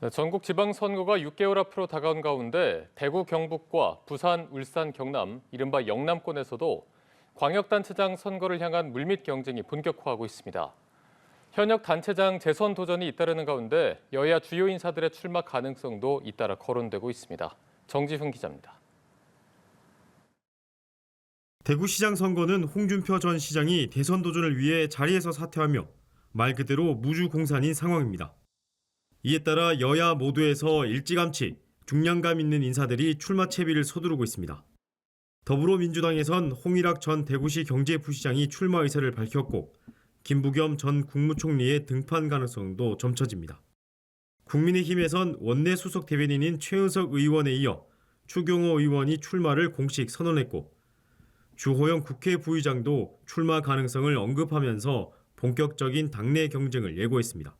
네, 전국 지방선거가 6개월 앞으로 다가온 가운데 대구 경북과 부산, 울산, 경남, 이른바 영남권에서도 광역단체장 선거를 향한 물밑 경쟁이 본격화하고 있습니다. 현역 단체장 재선 도전이 잇따르는 가운데 여야 주요 인사들의 출마 가능성도 잇따라 거론되고 있습니다. 정지훈 기자입니다. 대구시장 선거는 홍준표 전 시장이 대선 도전을 위해 자리에서 사퇴하며 말 그대로 무주공산인 상황입니다. 이에 따라 여야 모두에서 일찌감치 중량감 있는 인사들이 출마 채비를 서두르고 있습니다. 더불어민주당에선 홍일학 전 대구시 경제부시장이 출마 의사를 밝혔고 김부겸 전 국무총리의 등판 가능성도 점쳐집니다. 국민의힘에선 원내 수석 대변인인 최은석 의원에 이어 추경호 의원이 출마를 공식 선언했고 주호영 국회 부의장도 출마 가능성을 언급하면서 본격적인 당내 경쟁을 예고했습니다.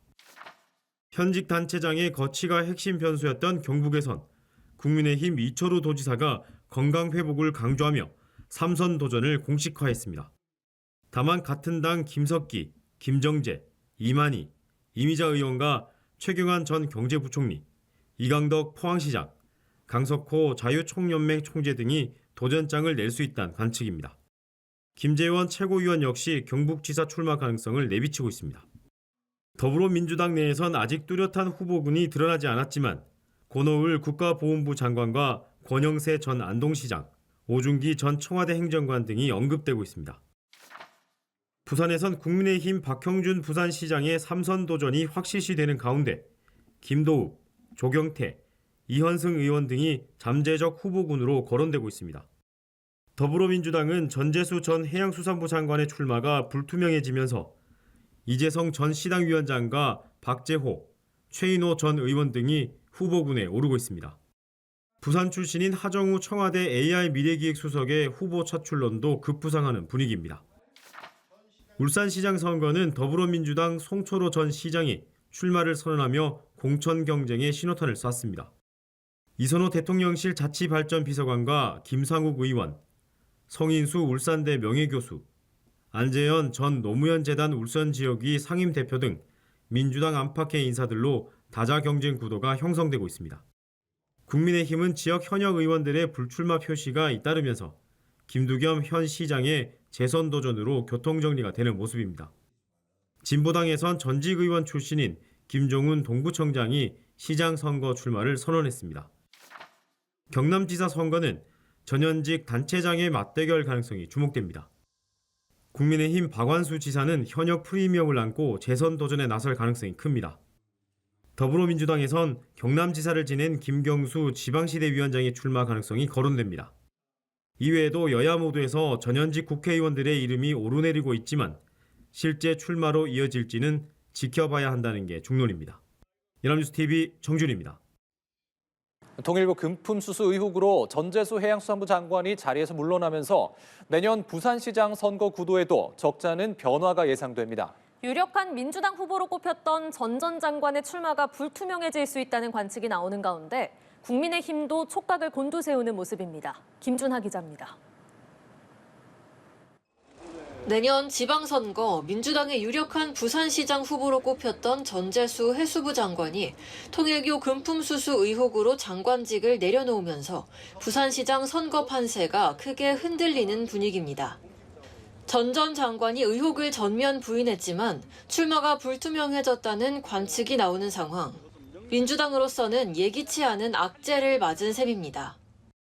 현직 단체장의 거취가 핵심 변수였던 경북에선 국민의힘 이철우 도지사가 건강 회복을 강조하며 3선 도전을 공식화했습니다. 다만 같은 당 김석기, 김정재, 이만희, 이미자 의원과 최경환 전 경제부총리, 이강덕 포항시장, 강석호 자유총연맹 총재 등이 도전장을 낼 수 있다는 관측입니다. 김재원 최고위원 역시 경북지사 출마 가능성을 내비치고 있습니다. 더불어민주당 내에선 아직 뚜렷한 후보군이 드러나지 않았지만 권오을 국가보훈부 장관과 권영세 전 안동시장, 오중기 전 청와대 행정관 등이 언급되고 있습니다. 부산에선 국민의힘 박형준 부산시장의 3선 도전이 확실시되는 가운데 김도읍, 조경태, 이현승 의원 등이 잠재적 후보군으로 거론되고 있습니다. 더불어민주당은 전재수 전 해양수산부 장관의 출마가 불투명해지면서 이재성 전 시당위원장과 박재호, 최인호 전 의원 등이 후보군에 오르고 있습니다. 부산 출신인 하정우 청와대 AI미래기획수석의 후보 차출론도 급부상하는 분위기입니다. 울산시장 선거는 더불어민주당 송철호 전 시장이 출마를 선언하며 공천 경쟁에 신호탄을 쐈습니다. 이선호 대통령실 자치발전비서관과 김상욱 의원, 성인수 울산대 명예교수, 안재현 전 노무현재단 울산지역위 상임대표 등 민주당 안팎의 인사들로 다자 경쟁 구도가 형성되고 있습니다. 국민의힘은 지역 현역 의원들의 불출마 표시가 잇따르면서 김두겸 현 시장의 재선 도전으로 교통정리가 되는 모습입니다. 진보당에선 전직 의원 출신인 김종훈 동구청장이 시장 선거 출마를 선언했습니다. 경남지사 선거는 전현직 단체장의 맞대결 가능성이 주목됩니다. 국민의힘 박완수 지사는 현역 프리미엄을 안고 재선 도전에 나설 가능성이 큽니다. 더불어민주당에선 경남지사를 지낸 김경수 지방시대위원장의 출마 가능성이 거론됩니다. 이외에도 여야 모두에서 전현직 국회의원들의 이름이 오르내리고 있지만 실제 출마로 이어질지는 지켜봐야 한다는 게 중론입니다. 연합뉴스TV 정준입니다. 통일부 금품 수수 의혹으로 전재수 해양수산부 장관이 자리에서 물러나면서 내년 부산시장 선거 구도에도 적잖은 변화가 예상됩니다. 유력한 민주당 후보로 꼽혔던 전 장관의 출마가 불투명해질 수 있다는 관측이 나오는 가운데 국민의힘도 촉각을 곤두세우는 모습입니다. 김준하 기자입니다. 내년 지방선거 민주당의 유력한 부산시장 후보로 꼽혔던 전재수 해수부 장관이 통일교 금품수수 의혹으로 장관직을 내려놓으면서 부산시장 선거 판세가 크게 흔들리는 분위기입니다. 전 장관이 의혹을 전면 부인했지만 출마가 불투명해졌다는 관측이 나오는 상황. 민주당으로서는 예기치 않은 악재를 맞은 셈입니다.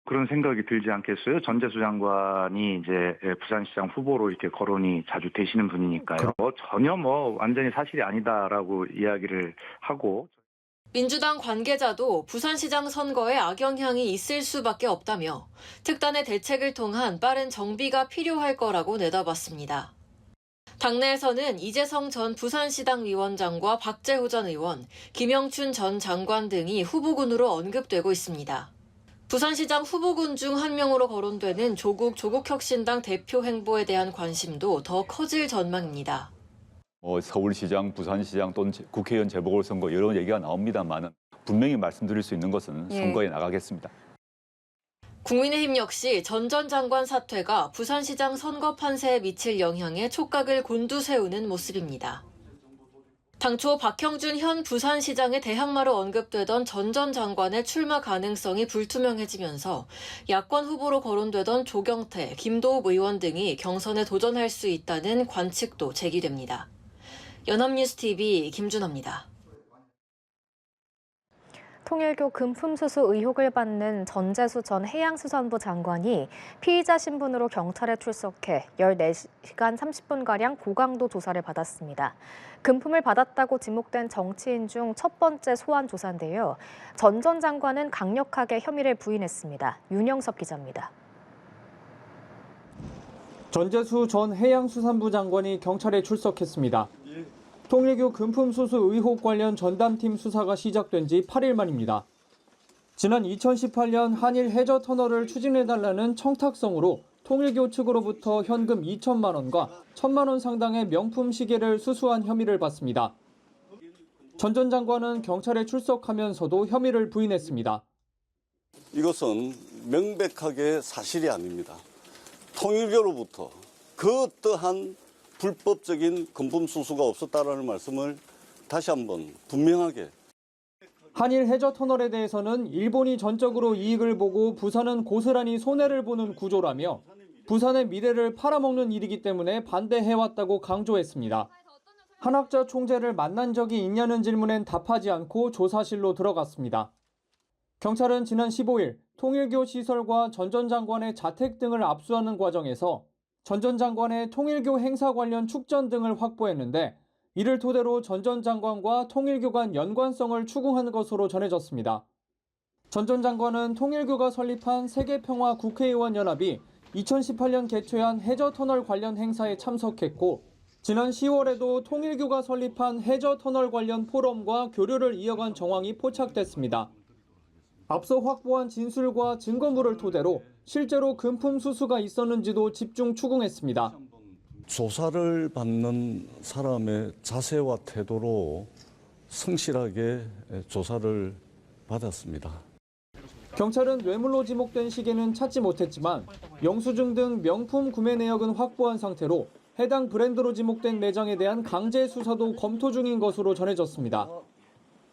그런 생각이 들지 않겠어요? 전재수 장관이 이제 부산시장 후보로 이렇게 거론이 자주 되시는 분이니까요. 전혀 완전히 사실이 아니다라고 이야기를 하고. 민주당 관계자도 부산시장 선거에 악영향이 있을 수밖에 없다며 특단의 대책을 통한 빠른 정비가 필요할 거라고 내다봤습니다. 당내에서는 이재성 전 부산시당 위원장과 박재호 전 의원, 김영춘 전 장관 등이 후보군으로 언급되고 있습니다. 부산시장 후보군 중 한 명으로 거론되는 조국혁신당 대표 행보에 대한 관심도 더 커질 전망입니다. 서울시장, 부산시장 또는 국회의원 재보궐선거 여러 얘기가 나옵니다만 분명히 말씀드릴 수 있는 것은 선거에 나가겠습니다. 국민의힘 역시 전 장관 사퇴가 부산시장 선거 판세에 미칠 영향에 촉각을 곤두세우는 모습입니다. 당초 박형준 현 부산시장의 대항마로 언급되던 전 전 장관의 출마 가능성이 불투명해지면서 야권 후보로 거론되던 조경태, 김도읍 의원 등이 경선에 도전할 수 있다는 관측도 제기됩니다. 연합뉴스TV 김준호입니다. 통일교 금품수수 의혹을 받는 전재수 전 해양수산부 장관이 피의자 신분으로 경찰에 출석해 14시간 30분가량 고강도 조사를 받았습니다. 금품을 받았다고 지목된 정치인 중 첫 번째 소환 조사인데요. 전 장관은 강력하게 혐의를 부인했습니다. 윤영섭 기자입니다. 전재수 전 해양수산부 장관이 경찰에 출석했습니다. 통일교 금품 수수 의혹 관련 전담팀 수사가 시작된 지 8일 만입니다. 지난 2018년 한일 해저 터널을 추진해달라는 청탁성으로 통일교 측으로부터 현금 2천만 원과 1천만 원 상당의 명품 시계를 수수한 혐의를 받습니다. 전 장관은 경찰에 출석하면서도 혐의를 부인했습니다. 이것은 명백하게 사실이 아닙니다. 통일교로부터 그 어떠한 불법적인 금품 수수가 없었다라는 말씀을 다시 한번 분명하게. 한일 해저 터널에 대해서는 일본이 전적으로 이익을 보고 부산은 고스란히 손해를 보는 구조라며 부산의 미래를 팔아먹는 일이기 때문에 반대해왔다고 강조했습니다. 한학자 총재를 만난 적이 있냐는 질문엔 답하지 않고 조사실로 들어갔습니다. 경찰은 지난 15일 통일교 시설과 전 장관의 자택 등을 압수하는 과정에서 전 장관의 통일교 행사 관련 축전 등을 확보했는데 이를 토대로 전 장관과 통일교 간 연관성을 추궁한 것으로 전해졌습니다. 전 장관은 통일교가 설립한 세계평화 국회의원 연합이 2018년 개최한 해저터널 관련 행사에 참석했고 지난 10월에도 통일교가 설립한 해저터널 관련 포럼과 교류를 이어간 정황이 포착됐습니다. 앞서 확보한 진술과 증거물을 토대로 실제로 금품 수수가 있었는지도 집중 추궁했습니다. 조사를 받는 사람의 자세와 태도로 성실하게 조사를 받았습니다. 경찰은 뇌물로 지목된 시계는 찾지 못했지만 영수증 등 명품 구매 내역은 확보한 상태로 해당 브랜드로 지목된 매장에 대한 강제 수사도 검토 중인 것으로 전해졌습니다.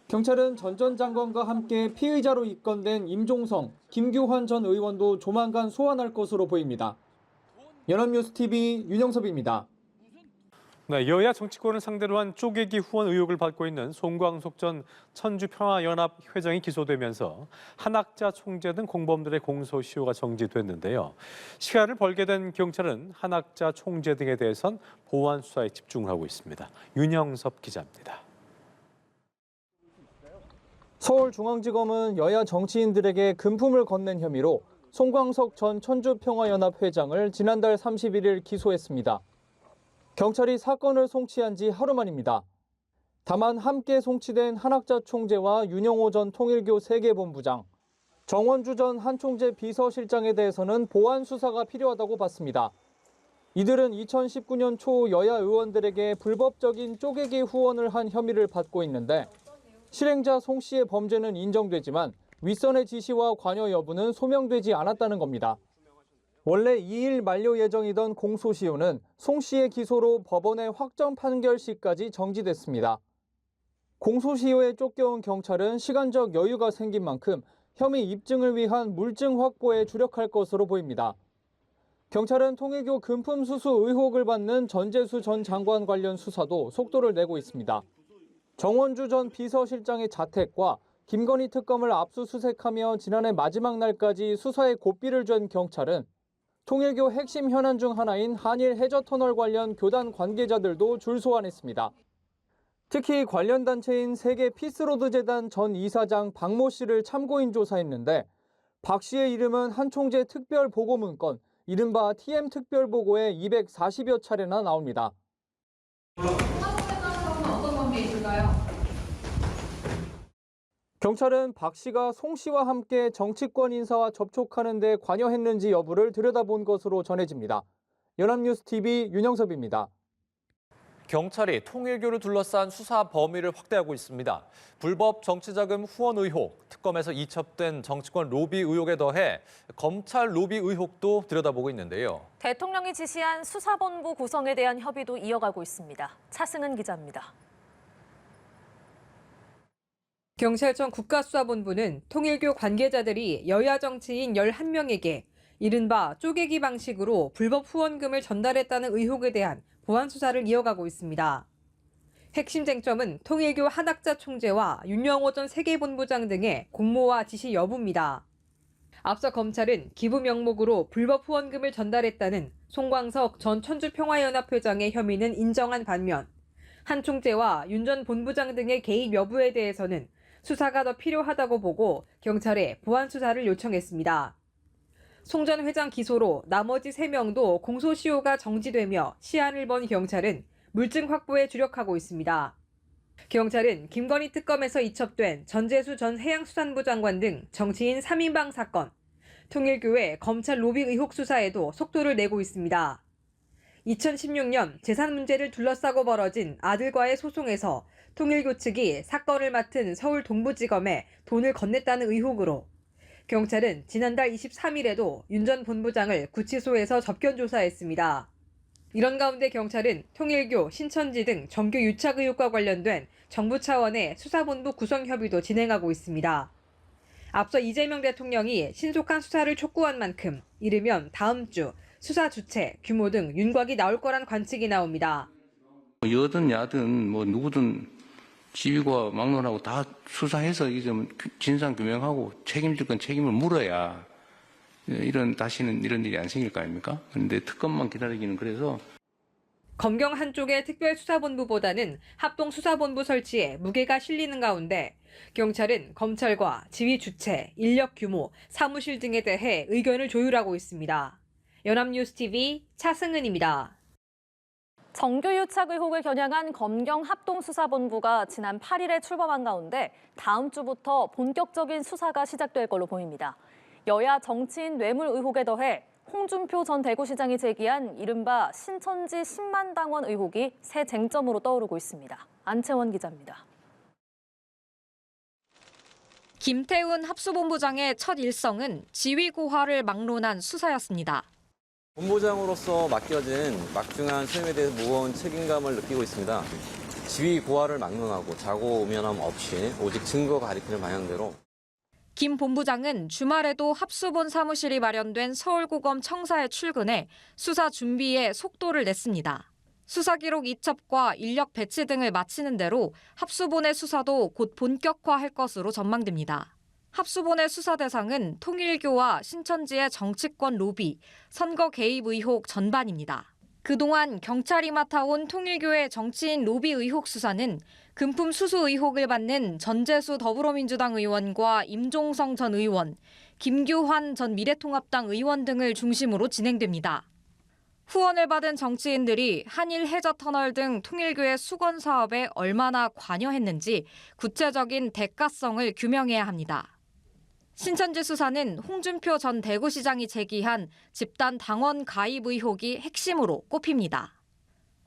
경찰은 전 장관과 함께 피의자로 입건된 임종성, 김규환 전 의원도 조만간 소환할 것으로 보입니다. 연합뉴스TV 윤영섭입니다. 네, 여야 정치권을 상대로 한 쪼개기 후원 의혹을 받고 있는 송광석 전 천주평화연합 회장이 기소되면서 한학자 총재 등 공범들의 공소시효가 정지됐는데요. 시간을 벌게 된 경찰은 한학자 총재 등에 대해선 보완 수사에 집중을 하고 있습니다. 윤영섭 기자입니다. 서울중앙지검은 여야 정치인들에게 금품을 건넨 혐의로 송광석 전 천주평화연합 회장을 지난달 31일 기소했습니다. 경찰이 사건을 송치한 지 하루 만입니다. 다만 함께 송치된 한학자 총재와 윤영호 전 통일교 세계본부장, 정원주 전 한 총재 비서실장에 대해서는 보완 수사가 필요하다고 봤습니다. 이들은 2019년 초 여야 의원들에게 불법적인 쪼개기 후원을 한 혐의를 받고 있는데 실행자 송 씨의 범죄는 인정되지만 윗선의 지시와 관여 여부는 소명되지 않았다는 겁니다. 원래 2일 만료 예정이던 공소시효는 송 씨의 기소로 법원의 확정 판결 시까지 정지됐습니다. 공소시효에 쫓겨온 경찰은 시간적 여유가 생긴 만큼 혐의 입증을 위한 물증 확보에 주력할 것으로 보입니다. 경찰은 통일교 금품 수수 의혹을 받는 전재수 전 장관 관련 수사도 속도를 내고 있습니다. 정원주 전 비서실장의 자택과 김건희 특검을 압수수색하며 지난해 마지막 날까지 수사에 고삐를 준 경찰은 통일교 핵심 현안 중 하나인 한일 해저터널 관련 교단 관계자들도 줄 소환했습니다. 특히 관련 단체인 세계 피스로드 재단 전 이사장 박모 씨를 참고인 조사했는데 박 씨의 이름은 한 총재 특별 보고 문건, 이른바 TM 특별 보고에 240여 차례나 나옵니다. 경찰은 박 씨가 송 씨와 함께 정치권 인사와 접촉하는 데 관여했는지 여부를 들여다본 것으로 전해집니다. 연합뉴스TV 윤영섭입니다. 경찰이 통일교를 둘러싼 수사 범위를 확대하고 있습니다. 불법 정치자금 후원 의혹, 특검에서 이첩된 정치권 로비 의혹에 더해 검찰 로비 의혹도 들여다보고 있는데요. 대통령이 지시한 수사본부 구성에 대한 협의도 이어가고 있습니다. 차승은 기자입니다. 경찰청 국가수사본부는 통일교 관계자들이 여야 정치인 11명에게 이른바 쪼개기 방식으로 불법 후원금을 전달했다는 의혹에 대한 보안 수사를 이어가고 있습니다. 핵심 쟁점은 통일교 한학자 총재와 윤영호 전 세계본부장 등의 공모와 지시 여부입니다. 앞서 검찰은 기부 명목으로 불법 후원금을 전달했다는 송광석 전 천주평화연합회장의 혐의는 인정한 반면 한 총재와 윤 전 본부장 등의 개입 여부에 대해서는 수사가 더 필요하다고 보고 경찰에 보안 수사를 요청했습니다. 송 전 회장 기소로 나머지 3명도 공소시효가 정지되며 시한을 번 경찰은 물증 확보에 주력하고 있습니다. 경찰은 김건희 특검에서 이첩된 전재수 전 해양수산부 장관 등 정치인 3인방 사건, 통일교회 검찰 로비 의혹 수사에도 속도를 내고 있습니다. 2016년 재산 문제를 둘러싸고 벌어진 아들과의 소송에서 통일교 측이 사건을 맡은 서울 동부지검에 돈을 건넸다는 의혹으로 경찰은 지난달 23일에도 윤 전 본부장을 구치소에서 접견 조사했습니다. 이런 가운데 경찰은 통일교, 신천지 등 정교 유착 의혹과 관련된 정부 차원의 수사본부 구성 협의도 진행하고 있습니다. 앞서 이재명 대통령이 신속한 수사를 촉구한 만큼 이르면 다음 주 수사 주체, 규모 등 윤곽이 나올 거란 관측이 나옵니다. 여든 야든 뭐 누구든 지휘과 막론하고 다 수사해서 이제 진상 규명하고 책임질 건 책임을 물어야 다시는 이런 일이 안 생길 거 아닙니까? 그런데 특검만 기다리기는 그래서. 검경 한쪽의 특별수사본부보다는 합동수사본부 설치에 무게가 실리는 가운데 경찰은 검찰과 지휘 주체, 인력 규모, 사무실 등에 대해 의견을 조율하고 있습니다. 연합뉴스TV 차승은입니다. 정교유착 의혹을 겨냥한 검경 합동수사본부가 지난 8일에 출범한 가운데 다음 주부터 본격적인 수사가 시작될 걸로 보입니다. 여야 정치인 뇌물 의혹에 더해 홍준표 전 대구시장이 제기한 이른바 신천지 10만 당원 의혹이 새 쟁점으로 떠오르고 있습니다. 안채원 기자입니다. 김태훈 합수본부장의 첫 일성은 지휘 고하를 막론한 수사였습니다. 본부장으로서 맡겨진 막중한 책임에 대해서 무거운 책임감을 느끼고 있습니다. 지휘 고하를 막론하고 자고 우면함 없이 오직 증거가 가리키는 방향대로. 김 본부장은 주말에도 합수본 사무실이 마련된 서울고검 청사에 출근해 수사 준비에 속도를 냈습니다. 수사 기록 이첩과 인력 배치 등을 마치는 대로 합수본의 수사도 곧 본격화할 것으로 전망됩니다. 합수본의 수사 대상은 통일교와 신천지의 정치권 로비, 선거 개입 의혹 전반입니다. 그동안 경찰이 맡아온 통일교의 정치인 로비 의혹 수사는 금품 수수 의혹을 받는 전재수 더불어민주당 의원과 임종성 전 의원, 김규환 전 미래통합당 의원 등을 중심으로 진행됩니다. 후원을 받은 정치인들이 한일 해저터널 등 통일교의 수건 사업에 얼마나 관여했는지 구체적인 대가성을 규명해야 합니다. 신천지 수사는 홍준표 전 대구시장이 제기한 집단 당원 가입 의혹이 핵심으로 꼽힙니다.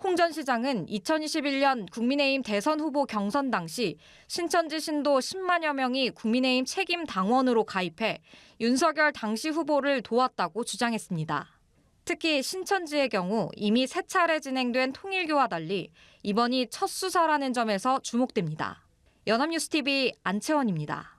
홍 전 시장은 2021년 국민의힘 대선 후보 경선 당시 신천지 신도 10만여 명이 국민의힘 책임 당원으로 가입해 윤석열 당시 후보를 도왔다고 주장했습니다. 특히 신천지의 경우 이미 3차례 진행된 통일교와 달리 이번이 첫 수사라는 점에서 주목됩니다. 연합뉴스TV 안채원입니다.